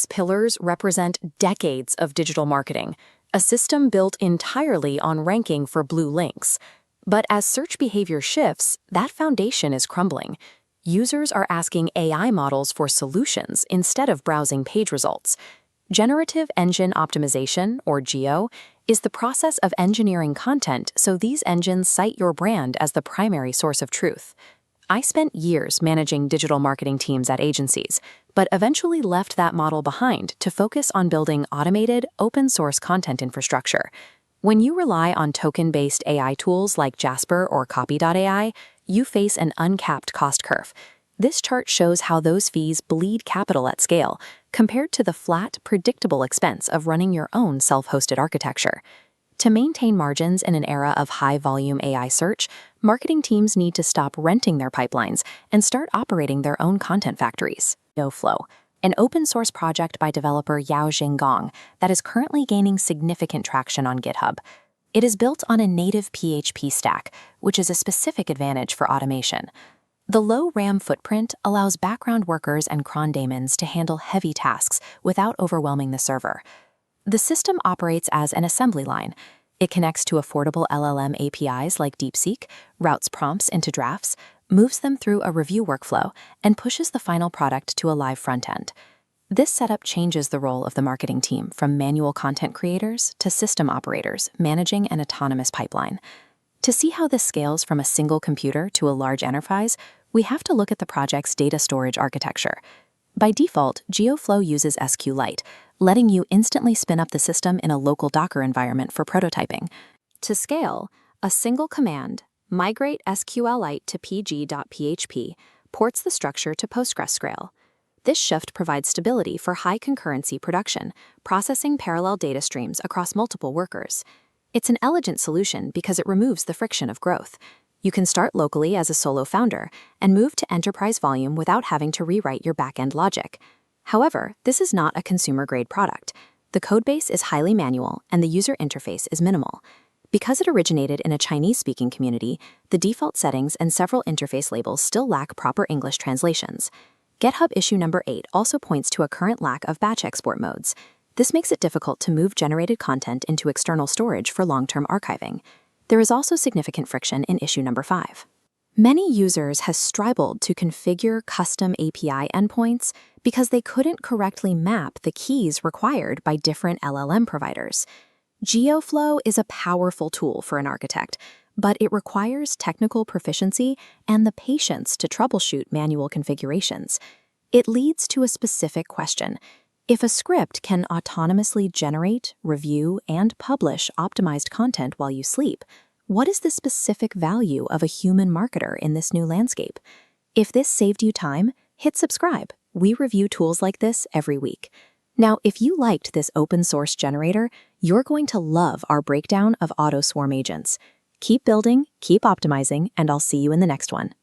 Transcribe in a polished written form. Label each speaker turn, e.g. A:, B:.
A: pillars represent decades of digital marketing, a system built entirely on ranking for blue links. But as search behavior shifts, that foundation is crumbling. Users are asking AI models for solutions instead of browsing page results. Generative Engine Optimization, or GEO, is the process of engineering content so these engines cite your brand as the primary source of truth. I spent years managing digital marketing teams at agencies, but eventually left that model behind to focus on building automated, open-source content infrastructure. When you rely on token-based AI tools like Jasper or Copy.ai, you face an uncapped cost curve. This chart shows how those fees bleed capital at scale, compared to the flat, predictable expense of running your own self-hosted architecture. To maintain margins in an era of high-volume AI search, marketing teams need to stop renting their pipelines and start operating their own content factories. GEOFlow, an open-source project by developer Yaojingang that is currently gaining significant traction on GitHub. It is built on a native PHP stack, which is a specific advantage for automation. The low RAM footprint allows background workers and cron daemons to handle heavy tasks without overwhelming the server. The system operates as an assembly line. It connects to affordable LLM APIs like DeepSeek, routes prompts into drafts, moves them through a review workflow, and pushes the final product to a live front end. This setup changes the role of the marketing team from manual content creators to system operators managing an autonomous pipeline. To see how this scales from a single computer to a large enterprise, we have to look at the project's data storage architecture. By default, GEOFlow uses SQLite, letting you instantly spin up the system in a local Docker environment for prototyping. To scale, a single command, migrate SQLite to pg.php, ports the structure to PostgreSQL. This shift provides stability for high concurrency production, processing parallel data streams across multiple workers. It's an elegant solution because it removes the friction of growth. You can start locally as a solo founder and move to enterprise volume without having to rewrite your backend logic. However, this is not a consumer-grade product. The codebase is highly manual and the user interface is minimal. Because it originated in a Chinese-speaking community, the default settings and several interface labels still lack proper English translations. GitHub issue number 8 also points to a current lack of batch export modes. This makes it difficult to move generated content into external storage for long-term archiving. There is also significant friction in issue number 5. Many users have struggled to configure custom API endpoints because they couldn't correctly map the keys required by different LLM providers. GEOFlow is a powerful tool for an architect, but it requires technical proficiency and the patience to troubleshoot manual configurations. It leads to a specific question. If a script can autonomously generate, review, and publish optimized content while you sleep, what is the specific value of a human marketer in this new landscape? If this saved you time, hit subscribe. We review tools like this every week. Now, if you liked this open source generator, you're going to love our breakdown of auto swarm agents. Keep building, keep optimizing, and I'll see you in the next one.